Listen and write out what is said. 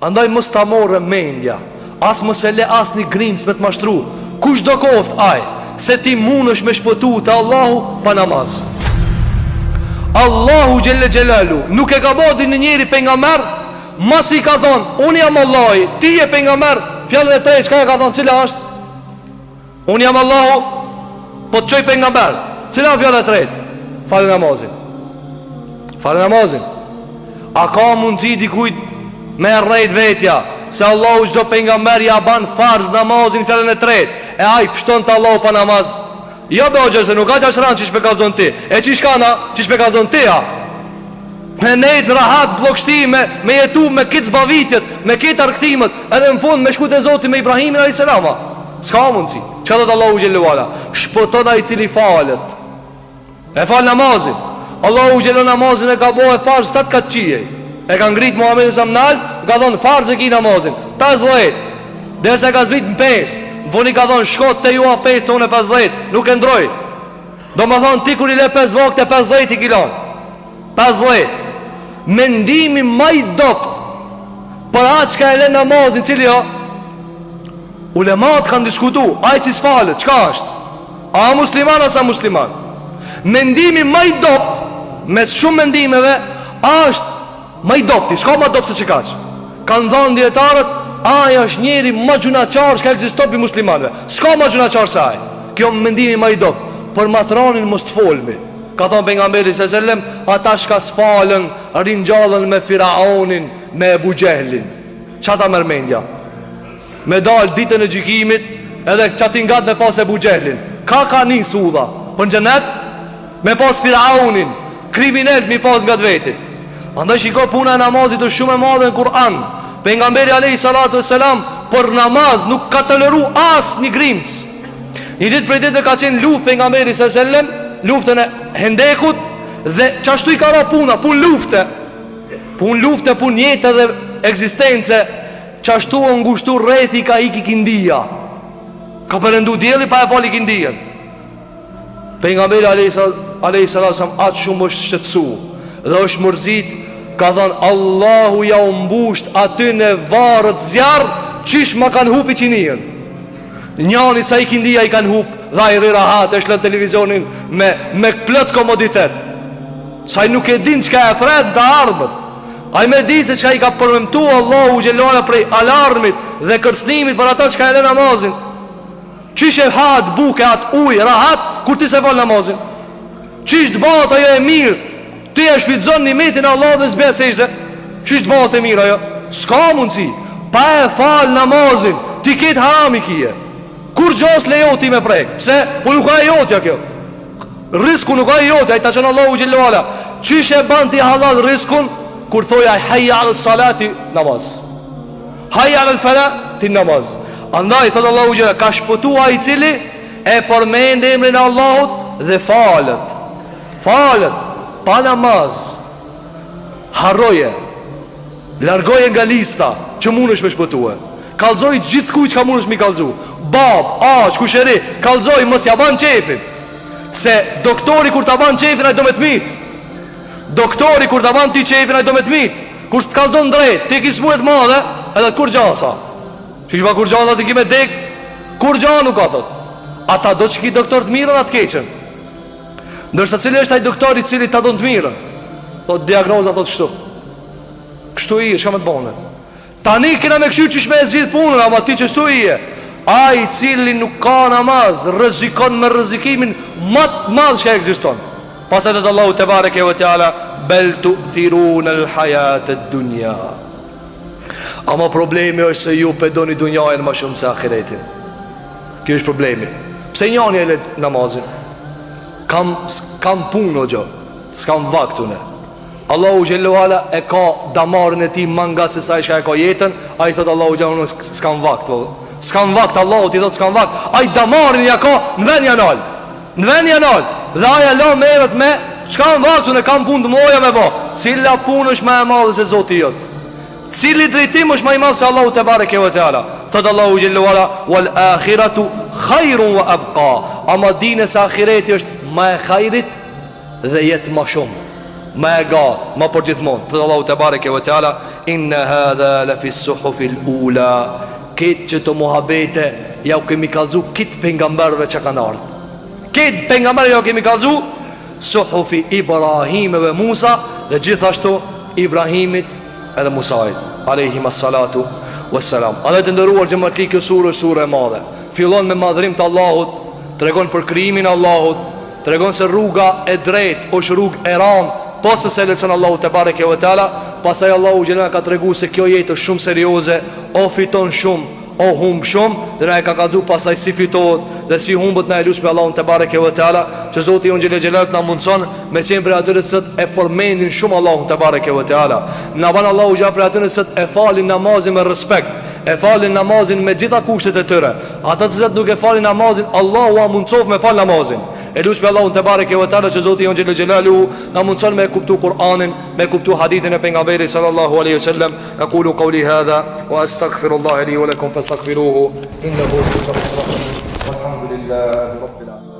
Andaj mos ta morë mendja, as mos e le as një grimës me të mashtru. Kush do koft aj se ti munësh me shpëtu të Allahu pa namaz. Allahu Gjelle Gjelalu nuk e ka bodi në njeri pejgamber, mas i ka thonë unë jam Allahi, ti je pejgamber. Fjallën e tretë çka e ka thonë, cila është? Unë jam Allahu, po të qoj pejgamber. Cila fjallën e tretë? Falë namazin. Falë namazin. A ka mundësi dikujt me rrejt vetja se Allahu çdo pejgamber ja ban farz namazin, fjallën e tretë, e aj pështon të Allahu pa namaz? Jo be o gjëse, nuk ka që ashran që shpekallzon ti. E që shkana që shpekallzon ti, ha? Me nejtë në rahat, blokshti, me jetu, me kitë zbavitjet, me kitë arktimet, edhe në fund me shkut e Zoti me Ibrahimin a.s. Ska mundësi. Që dhe të Allahu Gjelluala? Shpëton a i cili falet. E fal namazin. Allahu Gjellu namazin e ka bo e farz stat ka të qijej. E ka ngrit Muhammed Samnal, ka thonë farz e ki namazin 50. Dhe se ka zbit në 5. Në funi ka thonë shkot të ju a 5 të unë e 50. Nuk e ndroj. Do më thonë ti kur i le 5 vakte 50 i kilon 50. Mendimi ma i dopt për atë që ka e le namazin, cili jo? Ulemat kanë diskutu, aj që s'falet, qka është? A musliman asa musliman? Mendimi ma i dopt mes shumë mendimeve është ma i dopti, s'ka ma dopt se që kaq. Kanë dhanë djetarët, aja është njeri ma gjunaqar që ka egziston për muslimanve. S'ka ma gjunaqar se aj. Kjo mendimi ma i dopt. Për matranin mos të folmi. Ka thonë pejgamberi s.a.s. ata shka s'falën, rinjallën me Firaonin, me Ebu Gjehlin. Qata mërmendja? Me dalë ditën e gjikimit, edhe qatin gat me pas Ebu Gjehlin. Ka një sudha për në gjenet, me pas Firaonin, kriminelt mi pas nga të veti. Andaj shiko puna e namazit është shumë e madhe në Kur'an. Pejgamberi a.s. për namaz nuk ka toleru as një grimc. Një ditë për ditë ka qenë luft pejgamberi s.a.s. luftën e Hendekut, dhe qashtu i ka ra puna, pun lufte, pun jetë dhe eksistence. Qashtu o ngushtu rrethi ka iki kindia, ka përëndu djeli pa e fali kindijen. Pejgamberi a.s. atë shumë është shtetsu dhe është mërzit. Ka thonë Allahu ja umbusht aty në varët zjarë, qish ma kanë hupi qinien. Njanit sa i kindia i kanë hup, dha i rira hatë, është lë televizionin me plët komoditet. Sa i nuk e din qka e pret në të ardhët. A i me di se qka i ka përmemtu Allahu Gjellola prej alarmit dhe kërcnimit për ata qka e le namazin. Qish e hatë buke atë uj, rahat, kur ti se fal namazin. Qish të bat ajo e mirë, ti e shvitzon një metin Allah dhe zbe se ishte. Qish të bat e mirë ajo? Ska mundësi, pa e fal namazin, ti ketë harami kije. Kur gjas lejo ti me prek? Pse? Po nuk ka e jotja kjo. Risku nuk ka e jotja, i ta qënë Allahu Gjellola. Qish e ban ti halal riskun? Kur thoja hayya ala salati, namaz. Hayya ala falah, ti namaz. Andaj thot Allahu Gjellola, ka shpëtu a i cili e përmend emrin Allahut dhe falet. Falet pa namaz, harroje, largoje nga lista që mund është me shpëtue. Kalzoj gjithë kuj që ka mund është mi kalzu. Bab, aq, kusheri, kalzoj mos ja ban qefin. Se doktori kur ta ban qefin a i do me të mit. Doktori kur ta ban ti qefin a i do me të mit. Kur të kalzon drejt, ti ki smujet madhe, edhe kur gjasa. Që shba kur gjasa ti ki me dek, kur gjasa nuk ka thot. Ata do që ki doktor të mirën atë keqen. Ndërsa cili është ai doktori cili ta do të mirën? Thot diagnoza thot kështu. Kështu i, shka me të bone. Tani kena me këshyrë që shme e zhjith punën, ama ti që shtu i e. A i cili nuk ka namaz, rëzikon me rëzikimin matë madhë që ka egziston. Pasat e të Allahu te bareke ve teala, bel tu thiru në l'hajat e dunja. Ama problemi është se ju pedoni dunjajnë ma shumë se akiretin. Kjo është problemi. Pse njani e let namazin? Kam punë o gjo, s'kam vaktune. Allahu Gjelluala e ka damarën e ti mangat se sa i shka e ka jetën. A i thot Allahu Gjelluala s'kam vakt. S'kam vakt, Allahu ti thot s'kam vakt. A i damarën ja ka në ven janal. Në ven janal. Dhe aja la merët me s'kam vaktune, kam punë të moja me ba. Cilla punë është ma e madhe se Zoti jot? Cili drejtim është ma i madhe se Allahu te bareke ve teala? Thot Allahu Gjelluala, wal akhiratu khairun wa abqa. Ama dine se akhireti është ma e khairit dhe jetë ma shumë, ma e ga, ma për gjithmon. Thot Allahu te bareke ve teala, inna hadha la fi s-suhufi l-ula. Këtë që të muhabete ja u kemi kallzu këtë pejgamberëve që kanë ardhur. Këtë pejgamberë ja u kemi kallzu suhufi Ibrahim dhe Musa, dhe gjithashtu Ibrahimit edhe Musait alayhim as-salatu was-salam. A të ndëruar xhamatli, kjo sure e madhe. Fillon me madhrim të Allahut, tregon për krijimin e Allahut, tregon se rruga e drejtë është rrugë e rëndë, pas të seleksion Allahu te bareke ve teala. Pastaj Allahu xhelal ka treguar se kjo jetë është shumë serioze, o fiton shumë, o humb shumë, dhe na e ka kallzu pasaj si fitohet dhe si humbët. Na e lusme Allahun te bareke ve teala që Zoti on xhelal xhelal na mundson me qenë për atyre që e përmendin shumë Allahun te bareke ve teala. Na ban Allahu xhelal për atyre që e falin namazin me respekt, e falin namazin me gjitha kushtet e tyre. Ata që nuk e falin namazin, Allahu a mundsof me fal namazin. E lusme Allahun te bareke ve teala që Zoti on xhelal xhelalu na mundson me kuptu Kur'anin, me kuptu hadithin e pejgamberit sallallahu alaihi wasallam. Aqulu qawli hadha wa astaghfirullaha li wa lakum fastaghfiruhu innahu huwal ghafurur rahim. Walhamdulillahi rabbil alamin.